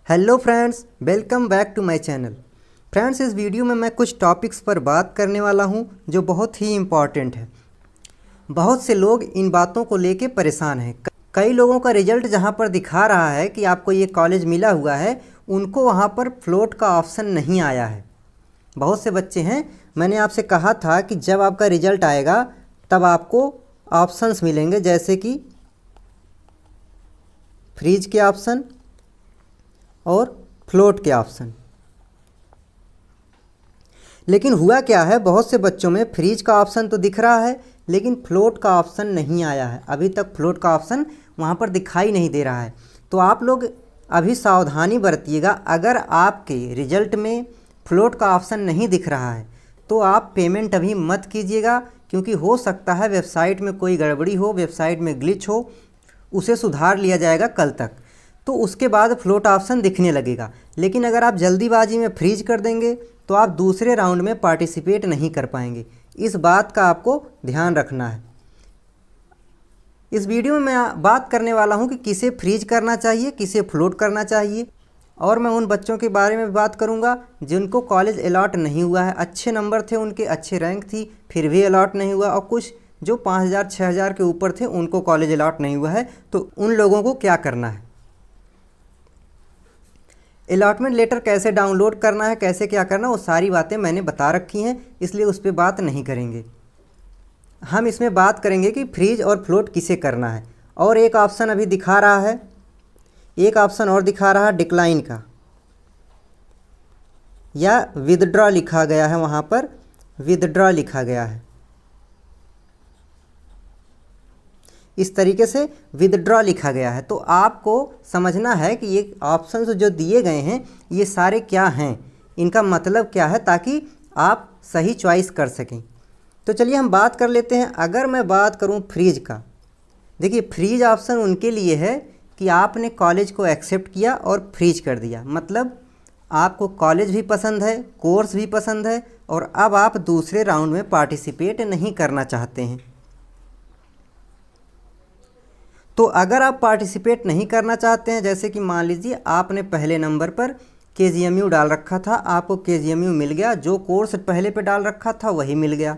Hello friends, welcome back to my channel. Friends, इस video में मैं कुछ टॉपिक्स पर बात करने वाला हूं जो बहुत ही इम्पॉर्टेंट है। बहुत से लोग इन बातों को लेके परेशान हैं। कई लोगों का रिजल्ट जहां पर दिखा रहा है कि आपको ये कॉलेज मिला हुआ है, उनको वहां पर फ्लोट का ऑप्शन नहीं आया है। बहुत से बच्चे हैं, मैंने आपसे कहा था कि जब आपका रिजल्ट आएगा तब आपको ऑप्शंस मिलेंगे, जैसे कि फ्रीज के ऑप्शन और फ्लोट के ऑप्शन। लेकिन हुआ क्या है, बहुत से बच्चों में फ्रीज का ऑप्शन तो दिख रहा है लेकिन फ्लोट का ऑप्शन नहीं आया है। अभी तक फ्लोट का ऑप्शन वहाँ पर दिखाई नहीं दे रहा है। तो आप लोग अभी सावधानी बरतिएगा। अगर आपके रिजल्ट में फ्लोट का ऑप्शन नहीं दिख रहा है तो आप पेमेंट अभी मत कीजिएगा, क्योंकि हो सकता है वेबसाइट में कोई गड़बड़ी हो, वेबसाइट में ग्लिच हो, उसे सुधार लिया जाएगा कल तक, तो उसके बाद फ्लोट ऑप्शन दिखने लगेगा। लेकिन अगर आप जल्दीबाजी में फ्रीज कर देंगे तो आप दूसरे राउंड में पार्टिसिपेट नहीं कर पाएंगे। इस बात का आपको ध्यान रखना है। इस वीडियो में मैं बात करने वाला हूं कि किसे फ्रीज करना चाहिए, किसे फ्लोट करना चाहिए, और मैं उन बच्चों के बारे में बात करूंगा जिनको कॉलेज अलॉट नहीं हुआ है। अच्छे नंबर थे उनके, अच्छे रैंक थी, फिर भी अलॉट नहीं हुआ, और कुछ जो 5000 6000 के ऊपर थे उनको कॉलेज अलॉट नहीं हुआ है। तो उन लोगों को क्या करना है, अलॉटमेंट लेटर कैसे डाउनलोड करना है, कैसे क्या करना, वो सारी बातें मैंने बता रखी हैं, इसलिए उस पर बात नहीं करेंगे। हम इसमें बात करेंगे कि फ्रीज और फ्लोट किसे करना है। और एक ऑप्शन अभी दिखा रहा है, एक ऑप्शन और दिखा रहा है डिक्लाइन का, या विदड्रॉ लिखा गया है, वहाँ पर विदड्रॉ लिखा गया है। इस तरीके से विदड्रॉ लिखा गया है। तो आपको समझना है कि ये ऑप्शन जो दिए गए हैं ये सारे क्या हैं, इनका मतलब क्या है, ताकि आप सही चॉइस कर सकें। तो चलिए हम बात कर लेते हैं। अगर मैं बात करूं फ्रीज का, देखिए फ्रीज ऑप्शन उनके लिए है कि आपने कॉलेज को एक्सेप्ट किया और फ्रीज कर दिया, मतलब आपको कॉलेज भी पसंद है, कोर्स भी पसंद है, और अब आप दूसरे राउंड में पार्टिसिपेट नहीं करना चाहते हैं। तो अगर आप पार्टिसिपेट नहीं करना चाहते हैं, जैसे कि मान लीजिए आपने पहले नंबर पर KGMU डाल रखा था, आपको KGMU मिल गया, जो कोर्स पहले पे डाल रखा था वही मिल गया,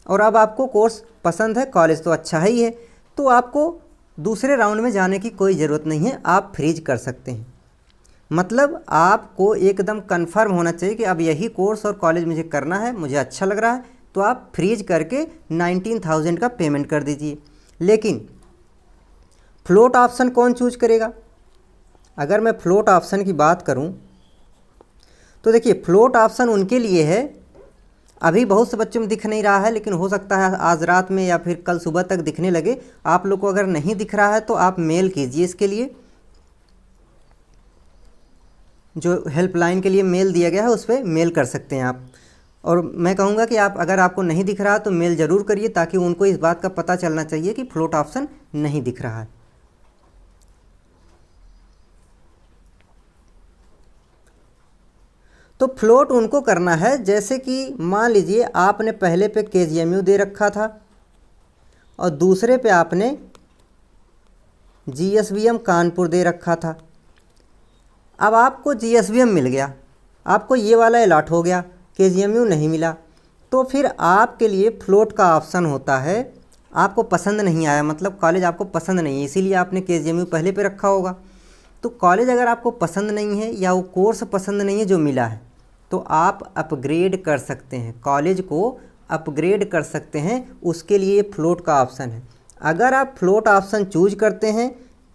और अब आपको कोर्स पसंद है, कॉलेज तो अच्छा ही है, तो आपको दूसरे राउंड में जाने की कोई ज़रूरत नहीं है, आप फ्रीज कर सकते हैं। मतलब आपको एकदम कन्फर्म होना चाहिए कि अब यही कोर्स और कॉलेज मुझे करना है, मुझे अच्छा लग रहा है, तो आप फ्रीज करके 19,000 का पेमेंट कर दीजिए। लेकिन फ्लोट ऑप्शन कौन चूज करेगा? अगर मैं फ्लोट ऑप्शन की बात करूं तो देखिए फ्लोट ऑप्शन उनके लिए है, अभी बहुत से बच्चों में दिख नहीं रहा है, लेकिन हो सकता है आज रात में या फिर कल सुबह तक दिखने लगे। आप लोग को अगर नहीं दिख रहा है तो आप मेल कीजिए, इसके लिए जो हेल्पलाइन के लिए मेल दिया गया है उस पर मेल कर सकते हैं आप। और मैं कहूँगा कि आप अगर आपको नहीं दिख रहा तो मेल ज़रूर करिए, ताकि उनको इस बात का पता चलना चाहिए कि फ्लोट ऑप्शन नहीं दिख रहा है। तो फ्लोट उनको करना है, जैसे कि मान लीजिए आपने पहले पे KGMU दे रखा था और दूसरे पे आपने GSVM कानपुर दे रखा था। अब आपको GSVM मिल गया, आपको ये वाला अलॉट हो गया, KGMU नहीं मिला, तो फिर आपके लिए फ्लोट का ऑप्शन होता है। आपको पसंद नहीं आया, मतलब कॉलेज आपको पसंद नहीं है, इसीलिए आपने KGMU पहले पे रखा होगा। तो कॉलेज अगर आपको पसंद नहीं है या वो कोर्स पसंद नहीं है जो मिला है, तो आप अपग्रेड कर सकते हैं, कॉलेज को अपग्रेड कर सकते हैं, उसके लिए फ्लोट का ऑप्शन है। अगर आप फ्लोट ऑप्शन चूज करते हैं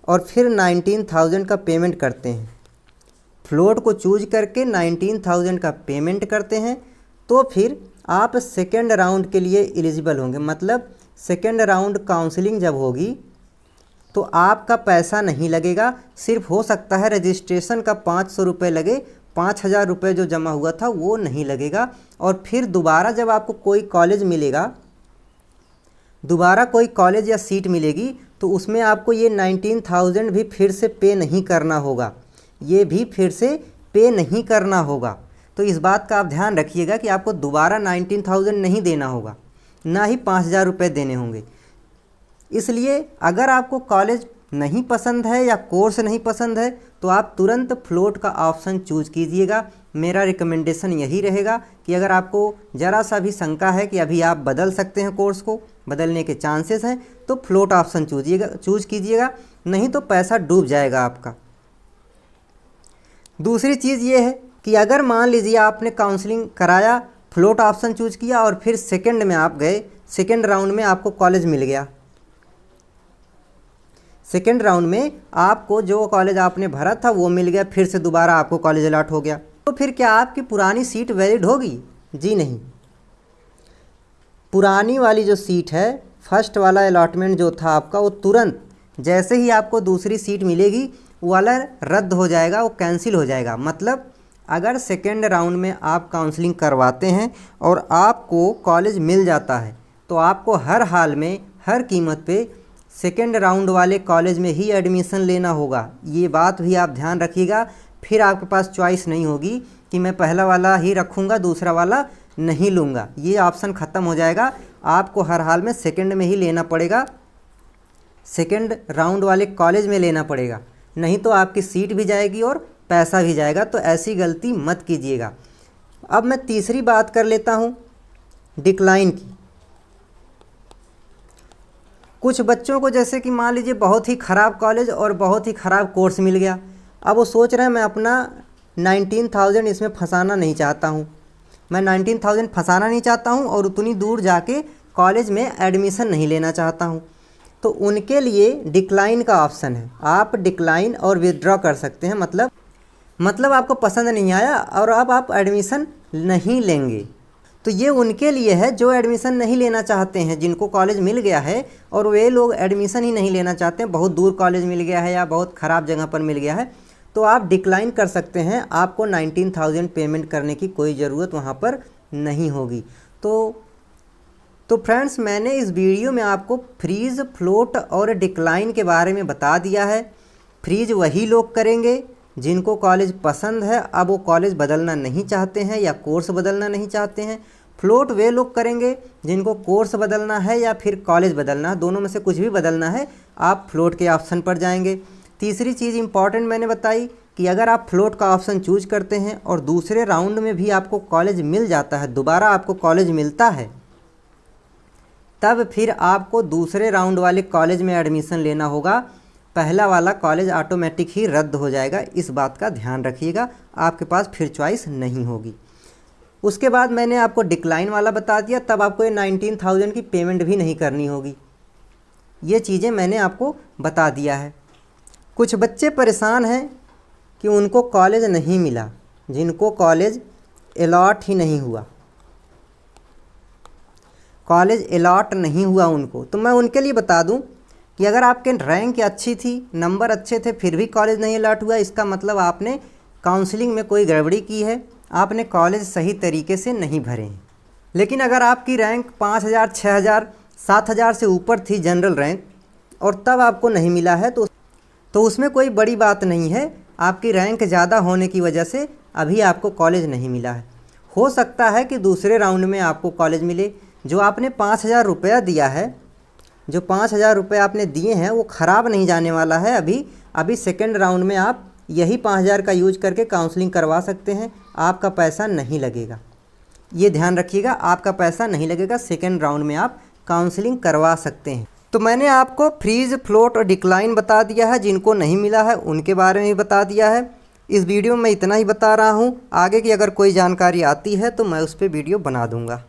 और फिर 19,000 का पेमेंट करते हैं, फ्लोट को चूज करके 19,000 का पेमेंट करते हैं, तो फिर आप सेकेंड राउंड के लिए एलिजिबल होंगे। मतलब सेकेंड राउंड काउंसलिंग जब होगी तो आपका पैसा नहीं लगेगा, सिर्फ हो सकता है रजिस्ट्रेशन का 500 रुपये लगे, 5,000 रुपये जो जमा हुआ था वो नहीं लगेगा। और फिर दोबारा जब आपको कोई कॉलेज मिलेगा, दोबारा कोई कॉलेज या सीट मिलेगी, तो उसमें आपको ये 19,000 भी फिर से पे नहीं करना होगा, ये भी फिर से पे नहीं करना होगा। तो इस बात का आप ध्यान रखिएगा कि आपको दोबारा 19,000 नहीं देना होगा, ना ही 5,000 रुपये देने होंगे। इसलिए अगर आपको कॉलेज नहीं पसंद है या कोर्स नहीं पसंद है तो आप तुरंत फ्लोट का ऑप्शन चूज कीजिएगा। मेरा रिकमेंडेशन यही रहेगा कि अगर आपको ज़रा सा भी शंका है कि अभी आप बदल सकते हैं, कोर्स को बदलने के चांसेस हैं, तो फ्लोट ऑप्शन चूज कीजिएगा, नहीं तो पैसा डूब जाएगा आपका। दूसरी चीज़ ये है कि अगर मान लीजिए आपने काउंसलिंग कराया, फ्लोट ऑप्शन चूज किया और फिर सेकंड में आप गए, सेकंड राउंड में आपको कॉलेज मिल गया, सेकंड राउंड में आपको जो कॉलेज आपने भरा था वो मिल गया, फिर से दोबारा आपको कॉलेज अलॉट हो गया, तो फिर क्या आपकी पुरानी सीट वैलिड होगी? जी नहीं। पुरानी वाली जो सीट है, फर्स्ट वाला अलॉटमेंट जो था आपका, वो तुरंत जैसे ही आपको दूसरी सीट मिलेगी वो वाला रद्द हो जाएगा, वो कैंसिल हो जाएगा। मतलब अगर सेकेंड राउंड में आप काउंसलिंग करवाते हैं और आपको कॉलेज मिल जाता है तो आपको हर हाल में, हर कीमत पे सेकेंड राउंड वाले कॉलेज में ही एडमिशन लेना होगा। ये बात भी आप ध्यान रखिएगा। फिर आपके पास चॉइस नहीं होगी कि मैं पहला वाला ही रखूँगा, दूसरा वाला नहीं लूँगा, ये ऑप्शन ख़त्म हो जाएगा। आपको हर हाल में सेकेंड में ही लेना पड़ेगा, सेकेंड राउंड वाले कॉलेज में लेना पड़ेगा, नहीं तो आपकी सीट भी जाएगी और पैसा भी जाएगा। तो ऐसी गलती मत कीजिएगा। अब मैं तीसरी बात कर लेता हूँ डिक्लाइन की। कुछ बच्चों को जैसे कि मान लीजिए बहुत ही ख़राब कॉलेज और बहुत ही ख़राब कोर्स मिल गया, अब वो सोच रहे हैं मैं अपना 19,000 इसमें फंसाना नहीं चाहता हूँ, मैं 19,000 फंसाना नहीं चाहता हूँ और उतनी दूर जाके कॉलेज में एडमिशन नहीं लेना चाहता हूँ। तो उनके लिए डिक्लाइन का ऑप्शन है, आप डिक्लाइन और विथड्रॉ कर सकते हैं। मतलब आपको पसंद नहीं आया और अब आप एडमिशन नहीं लेंगे, तो ये उनके लिए है जो एडमिशन नहीं लेना चाहते हैं, जिनको कॉलेज मिल गया है और वे लोग एडमिशन ही नहीं लेना चाहते हैं, बहुत दूर कॉलेज मिल गया है या बहुत ख़राब जगह पर मिल गया है, तो आप डिक्लाइन कर सकते हैं। आपको 19,000 पेमेंट करने की कोई ज़रूरत वहाँ पर नहीं होगी। तो फ्रेंड्स, मैंने इस वीडियो में आपको फ्रीज़, फ्लोट और डिक्लाइन के बारे में बता दिया है। फ्रीज़ वही लोग करेंगे जिनको कॉलेज पसंद है, अब वो कॉलेज बदलना नहीं चाहते हैं या कोर्स बदलना नहीं चाहते हैं। फ्लोट वे लोग करेंगे जिनको कोर्स बदलना है या फिर कॉलेज बदलना है, दोनों में से कुछ भी बदलना है, आप फ्लोट के ऑप्शन पर जाएंगे। तीसरी चीज़ इंपॉर्टेंट मैंने बताई कि अगर आप फ्लोट का ऑप्शन चूज करते हैं और दूसरे राउंड में भी आपको कॉलेज मिल जाता है, दोबारा आपको कॉलेज मिलता है, तब फिर आपको दूसरे राउंड वाले कॉलेज में एडमिशन लेना होगा, पहला वाला कॉलेज ऑटोमेटिक ही रद्द हो जाएगा। इस बात का ध्यान रखिएगा, आपके पास फिर चॉइस नहीं होगी। उसके बाद मैंने आपको डिक्लाइन वाला बता दिया, तब आपको ये 19,000 की पेमेंट भी नहीं करनी होगी। ये चीज़ें मैंने आपको बता दिया है। कुछ बच्चे परेशान हैं कि उनको कॉलेज नहीं मिला, जिनको कॉलेज अलॉट ही नहीं हुआ, कॉलेज अलॉट नहीं हुआ उनको, तो मैं उनके लिए बता दूं कि अगर आपके रैंक अच्छी थी, नंबर अच्छे थे, फिर भी कॉलेज नहीं अलॉट हुआ, इसका मतलब आपने काउंसलिंग में कोई गड़बड़ी की है, आपने कॉलेज सही तरीके से नहीं भरे हैं। लेकिन अगर आपकी रैंक 5,000, 6,000, 7,000 से ऊपर थी जनरल रैंक और तब आपको नहीं मिला है तो उसमें कोई बड़ी बात नहीं है। आपकी रैंक ज़्यादा होने की वजह से अभी आपको कॉलेज नहीं मिला है। हो सकता है कि दूसरे राउंड में आपको कॉलेज मिले। जो आपने 5,000 रुपया दिया है, जो 5,000 रुपये आपने दिए हैं वो ख़राब नहीं जाने वाला है। अभी सेकेंड राउंड में आप यही 5,000 का यूज करके काउंसलिंग करवा सकते हैं, आपका पैसा नहीं लगेगा। ये ध्यान रखिएगा, आपका पैसा नहीं लगेगा, सेकेंड राउंड में आप काउंसलिंग करवा सकते हैं। तो मैंने आपको फ्रीज, फ्लोट और डिक्लाइन बता दिया है, जिनको नहीं मिला है उनके बारे में भी बता दिया है। इस वीडियो में इतना ही बता रहा हूँ, आगे की अगर कोई जानकारी आती है तो मैं उस पर वीडियो बना दूँगा।